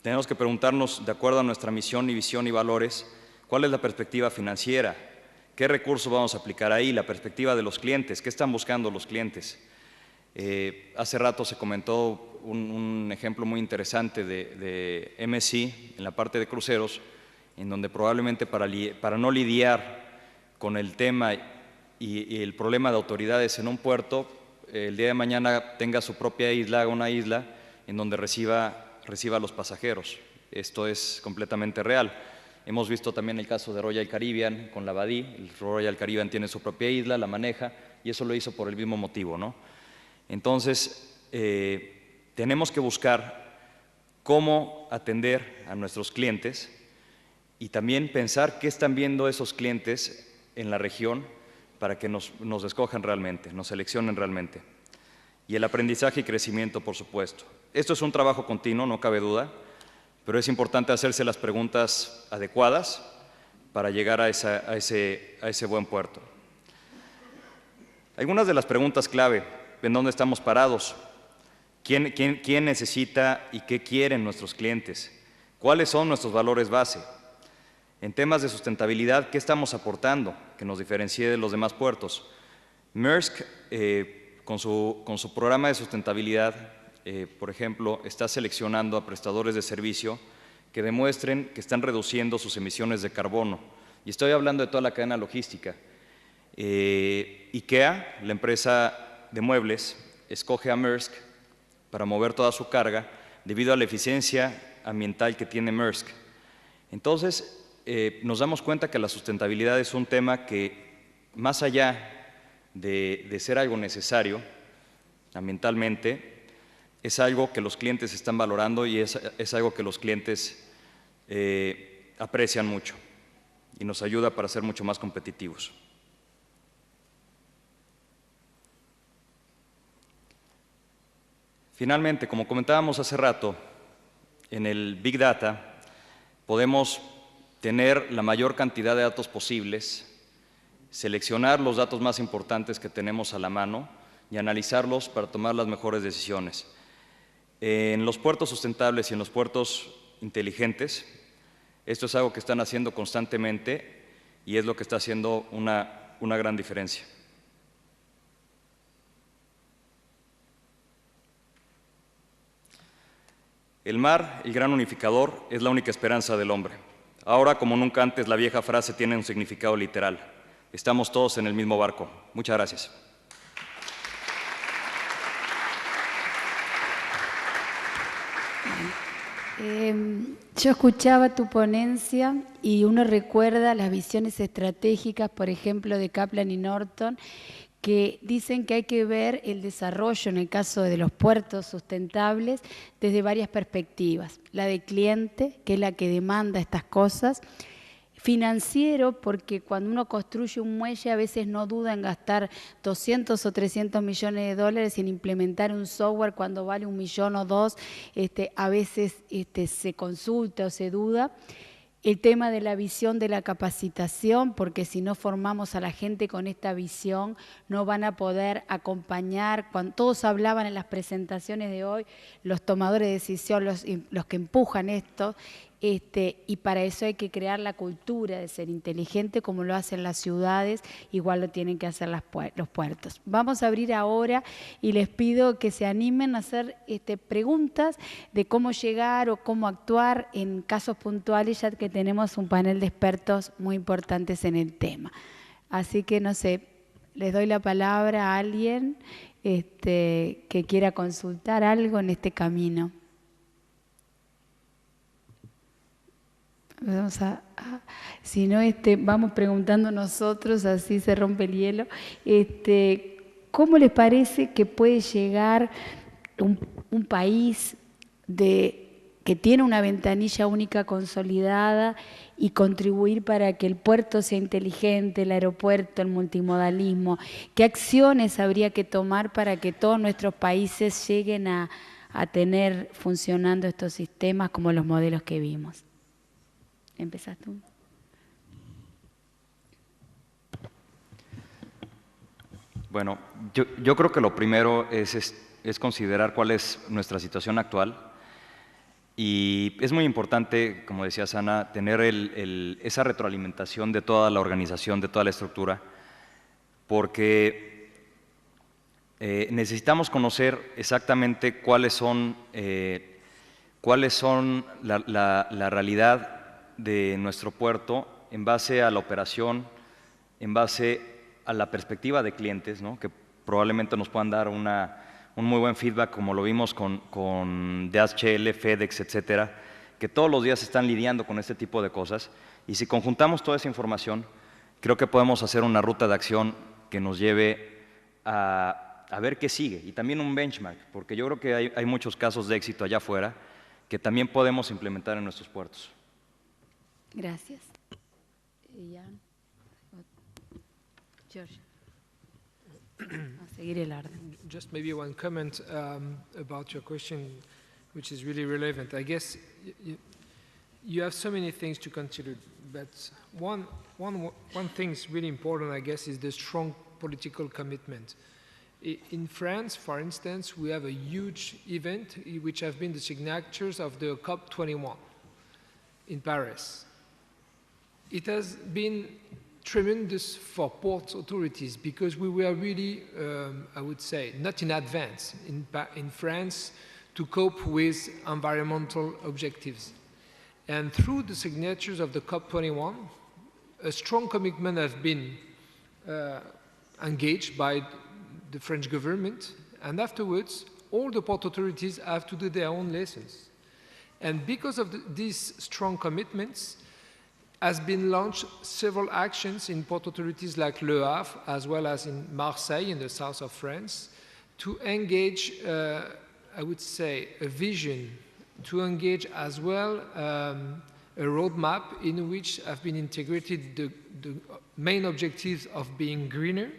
tenemos que preguntarnos, de acuerdo a nuestra misión y visión y valores, ¿cuál es la perspectiva financiera? ¿Qué recursos vamos a aplicar ahí? La perspectiva de los clientes, ¿qué están buscando los clientes? Hace rato se comentó un ejemplo muy interesante de MSC en la parte de cruceros, en donde probablemente para no lidiar con el tema y el problema de autoridades en un puerto, el día de mañana tenga su propia isla, una isla en donde reciba a los pasajeros. Esto es completamente real. Hemos visto también el caso de Royal Caribbean con la Bari. El Royal Caribbean tiene su propia isla, la maneja, y eso lo hizo por el mismo motivo, ¿no? Entonces, tenemos que buscar cómo atender a nuestros clientes y también pensar qué están viendo esos clientes en la región para que nos escojan realmente, nos seleccionen realmente. Y el aprendizaje y crecimiento, por supuesto. Esto es un trabajo continuo, no cabe duda, pero es importante hacerse las preguntas adecuadas para llegar a ese buen puerto. Algunas de las preguntas clave: ¿en dónde estamos parados? ¿Quién necesita y qué quieren nuestros clientes? ¿Cuáles son nuestros valores base? En temas de sustentabilidad, ¿qué estamos aportando que nos diferencie de los demás puertos? Maersk, con su programa de sustentabilidad, por ejemplo, está seleccionando a prestadores de servicio que demuestren que están reduciendo sus emisiones de carbono. Y estoy hablando de toda la cadena logística. IKEA, la empresa de muebles, escoge a Maersk para mover toda su carga debido a la eficiencia ambiental que tiene Maersk. Entonces, nos damos cuenta que la sustentabilidad es un tema que, más allá de ser algo necesario ambientalmente, es algo que los clientes están valorando y es algo que los clientes aprecian mucho y nos ayuda para ser mucho más competitivos. Finalmente, como comentábamos hace rato, en el Big Data podemos tener la mayor cantidad de datos posibles, seleccionar los datos más importantes que tenemos a la mano y analizarlos para tomar las mejores decisiones. En los puertos sustentables y en los puertos inteligentes, esto es algo que están haciendo constantemente y es lo que está haciendo una gran diferencia. El mar, el gran unificador, es la única esperanza del hombre. Ahora, como nunca antes, la vieja frase tiene un significado literal. Estamos todos en el mismo barco. Muchas gracias. Yo escuchaba tu ponencia y uno recuerda las visiones estratégicas, por ejemplo, de Kaplan y Norton, que dicen que hay que ver el desarrollo, en el caso de los puertos sustentables, desde varias perspectivas. La de cliente, que es la que demanda estas cosas, financiero, porque cuando uno construye un muelle a veces no duda en gastar 200 o 300 millones de dólares en implementar un software cuando vale 1 millón o 2, a veces se consulta o se duda. El tema de la visión de la capacitación, porque si no formamos a la gente con esta visión, no van a poder acompañar. Cuando todos hablaban en las presentaciones de hoy, los tomadores de decisión, los que empujan esto, y para eso hay que crear la cultura de ser inteligente, como lo hacen las ciudades, igual lo tienen que hacer los puertos. Vamos a abrir ahora y les pido que se animen a hacer preguntas de cómo llegar o cómo actuar en casos puntuales, ya que tenemos un panel de expertos muy importantes en el tema. Así que, no sé, les doy la palabra a alguien que quiera consultar algo en este camino. Si no, vamos preguntando nosotros, así se rompe el hielo. ¿Cómo les parece que puede llegar un país que tiene una ventanilla única consolidada y contribuir para que el puerto sea inteligente, el aeropuerto, el multimodalismo? ¿Qué acciones habría que tomar para que todos nuestros países lleguen a tener funcionando estos sistemas como los modelos que vimos? ¿Empezás tú? Bueno, yo creo que lo primero es considerar cuál es nuestra situación actual, y es muy importante, como decía Sana, tener esa retroalimentación de toda la organización, de toda la estructura, porque necesitamos conocer exactamente cuáles son la realidad de nuestro puerto en base a la operación, en base a la perspectiva de clientes, ¿no? Que probablemente nos puedan dar un muy buen feedback, como lo vimos con DHL, FedEx, etcétera, que todos los días están lidiando con este tipo de cosas. Y si conjuntamos toda esa información, creo que podemos hacer una ruta de acción que nos lleve a ver qué sigue, y también un benchmark, porque yo creo que hay muchos casos de éxito allá afuera que también podemos implementar en nuestros puertos. Gracias. Jan. George. A seguir el orden. Just maybe one comment about your question, which is really relevant. I guess you have so many things to consider, but one thing is really important, I guess, is the strong political commitment. In France, for instance, we have a huge event which have been the signatures of the COP21 in Paris. It has been tremendous for port authorities because we were really, I would say, not in advance in France to cope with environmental objectives. And through the signatures of the COP21, a strong commitment has been engaged by the French government, and afterwards, all the port authorities have to do their own lessons. And because of these strong commitments, has been launched several actions in port authorities like Le Havre, as well as in Marseille, in the south of France, to engage, I would say, a vision, to engage as well a roadmap in which have been integrated the main objectives of being greener,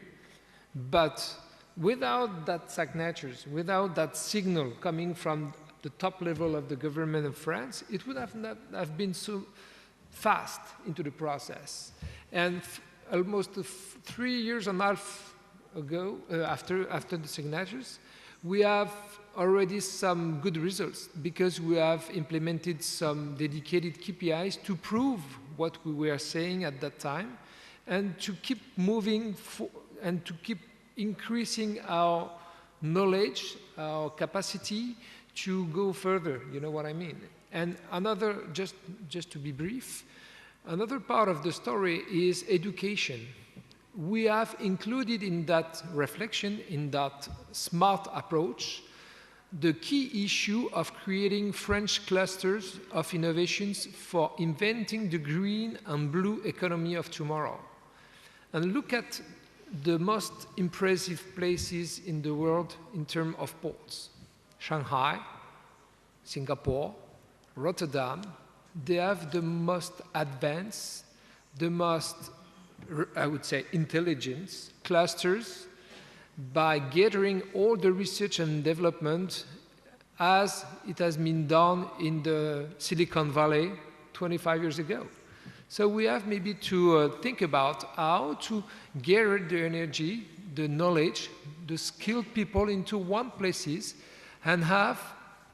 but without that signatures, without that signal coming from the top level of the government of France, it would not have been so fast into the process. And almost 3.5 years ago, after the signatures, we have already some good results because we have implemented some dedicated KPIs to prove what we were saying at that time and to keep moving and to keep increasing our knowledge, our capacity to go further, you know what I mean? And another, just to be brief, another part of the story is education. We have included in that reflection, in that smart approach, the key issue of creating French clusters of innovations for inventing the green and blue economy of tomorrow. And look at the most impressive places in the world in terms of ports. Shanghai, Singapore, Rotterdam, they have the most advanced, the most, I would say, intelligent clusters by gathering all the research and development as it has been done in the Silicon Valley 25 years ago. So we have maybe to think about how to gather the energy, the knowledge, the skilled people into one places and have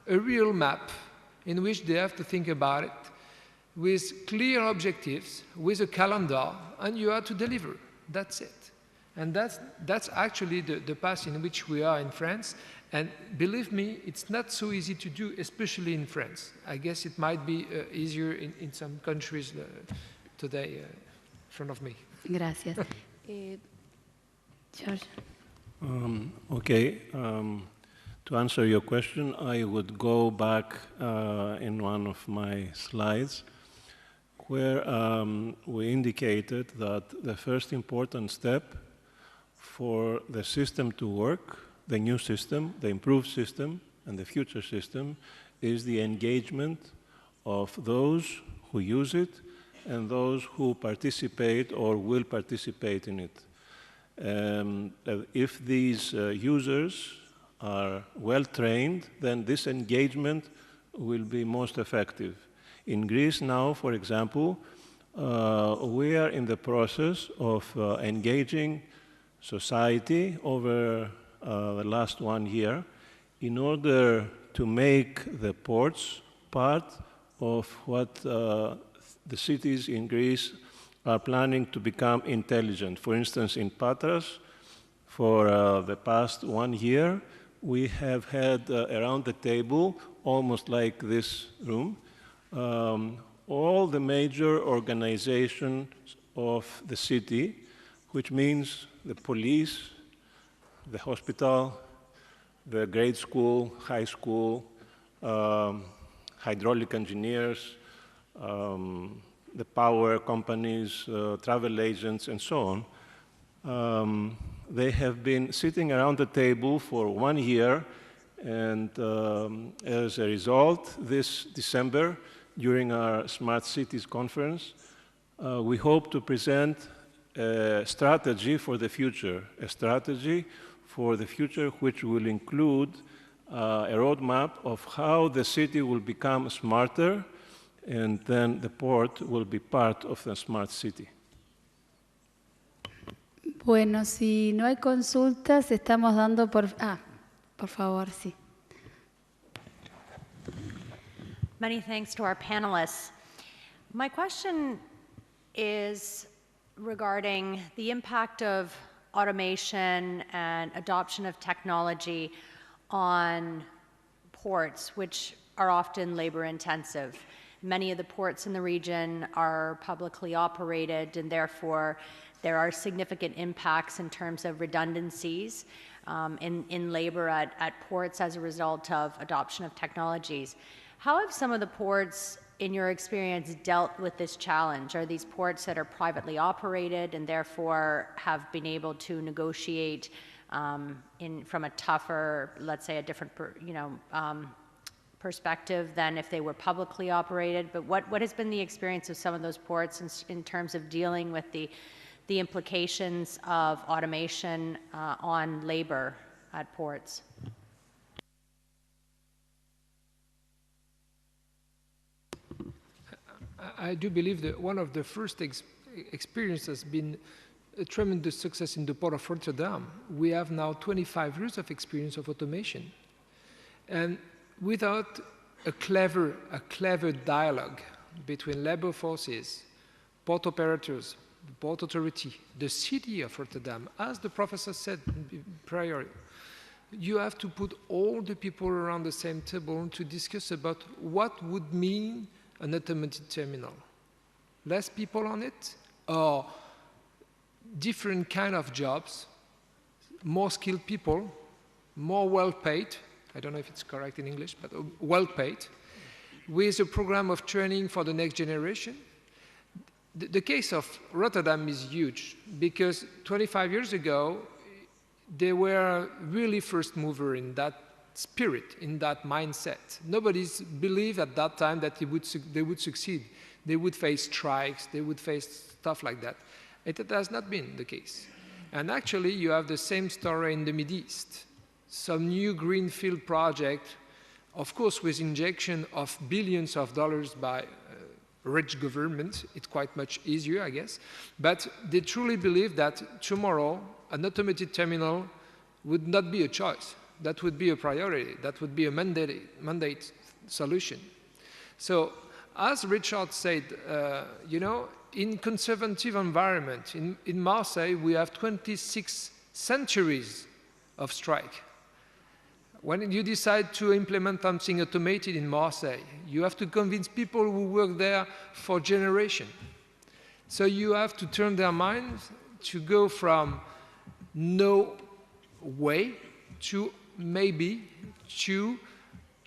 a real map in which they have to think about it with clear objectives, with a calendar, and you have to deliver. That's it. And that's actually the path in which we are in France. And believe me, it's not so easy to do, especially in France. I guess it might be easier in some countries today in front of me. Gracias. George. Okay. To answer your question, I would go back in one of my slides where we indicated that the first important step for the system to work, the new system, the improved system, and the future system, is the engagement of those who use it and those who participate or will participate in it. If these users are well trained, then this engagement will be most effective. In Greece now, for example, we are in the process of engaging society over the last 1 year in order to make the ports part of what the cities in Greece are planning to become intelligent. For instance, in Patras, for the past 1 year, we have had around the table, almost like this room, all the major organizations of the city, which means the police, the hospital, the grade school, high school, hydraulic engineers, the power companies, travel agents, and so on. They have been sitting around the table for 1 year, and as a result, this December, during our Smart Cities conference, we hope to present a strategy for the future, which will include a roadmap of how the city will become smarter, and then the port will be part of the smart city. Bueno, si no hay consultas, estamos dando por favor, sí. Many thanks to our panelists. My question is regarding the impact of automation and adoption of technology on ports, which are often labor intensive. Many of the ports in the region are publicly operated, and therefore there are significant impacts in terms of redundancies in labor at ports as a result of adoption of technologies. How have some of the ports, in your experience, dealt with this challenge? Are these ports that are privately operated and therefore have been able to negotiate from a tougher, let's say a different perspective than if they were publicly operated? But what has been the experience of some of those ports in terms of dealing with the implications of automation on labor at ports? I do believe that one of the first experiences has been a tremendous success in the port of Rotterdam. We have now 25 years of experience of automation. And without a clever dialogue between labor forces, port operators, the port authority, the city of Rotterdam, as the professor said prior, you have to put all the people around the same table to discuss about what would mean an automated terminal. Less people on it, or different kind of jobs, more skilled people, more well-paid, I don't know if it's correct in English, but well-paid, with a program of training for the next generation. The case of Rotterdam is huge, because 25 years ago, they were really first mover in that spirit, in that mindset. Nobody believed at that time that they would succeed. they would face strikes, they would face stuff like that. It has not been the case. And actually, you have the same story in the Middle East. Some new greenfield project, of course, with injection of billions of dollars by rich government, it's quite much easier, I guess. But they truly believe that tomorrow, an automated terminal would not be a choice. That would be a priority. That would be a mandate solution. So, as Richard said, you know, in conservative environment, in Marseille, we have 26 centuries of strike. When you decide to implement something automated in Marseille, you have to convince people who work there for generations. So you have to turn their minds to go from no way to maybe to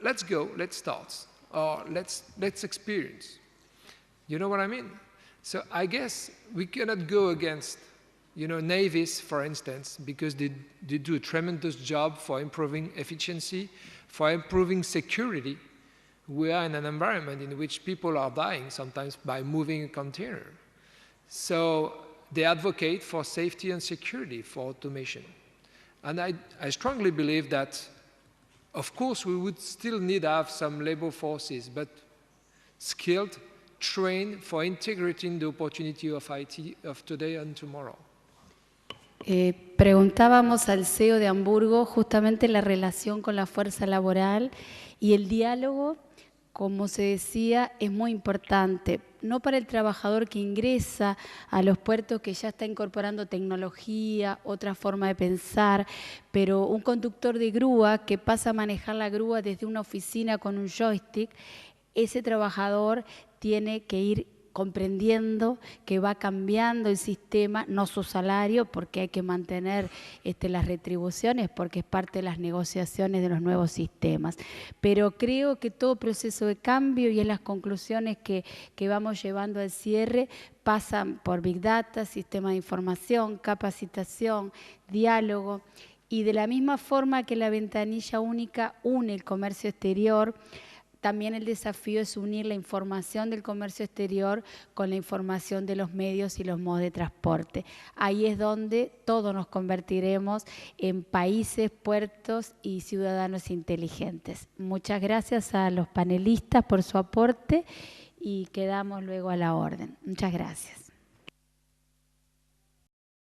let's go, let's start, or let's experience. You know what I mean? So I guess we cannot go against, you know, navies, for instance, because they do a tremendous job for improving efficiency, for improving security. We are in an environment in which people are dying sometimes by moving a container. So they advocate for safety and security for automation. And I strongly believe that, of course, we would still need to have some labor forces, but skilled, trained for integrating the opportunity of IT of today and tomorrow. Preguntábamos al CEO de Hamburgo justamente la relación con la fuerza laboral y el diálogo, como se decía, es muy importante, no para el trabajador que ingresa a los puertos que ya está incorporando tecnología, otra forma de pensar, pero un conductor de grúa que pasa a manejar la grúa desde una oficina con un joystick, ese trabajador tiene que ir comprendiendo que va cambiando el sistema, no su salario, porque hay que mantener las retribuciones, porque es parte de las negociaciones de los nuevos sistemas. Pero creo que todo proceso de cambio y en las conclusiones que vamos llevando al cierre pasan por Big Data, sistema de información, capacitación, diálogo, y de la misma forma que la ventanilla única une el comercio exterior, también el desafío es unir la información del comercio exterior con la información de los medios y los modos de transporte. Ahí es donde todos nos convertiremos en países, puertos y ciudadanos inteligentes. Muchas gracias a los panelistas por su aporte y quedamos luego a la orden. Muchas gracias.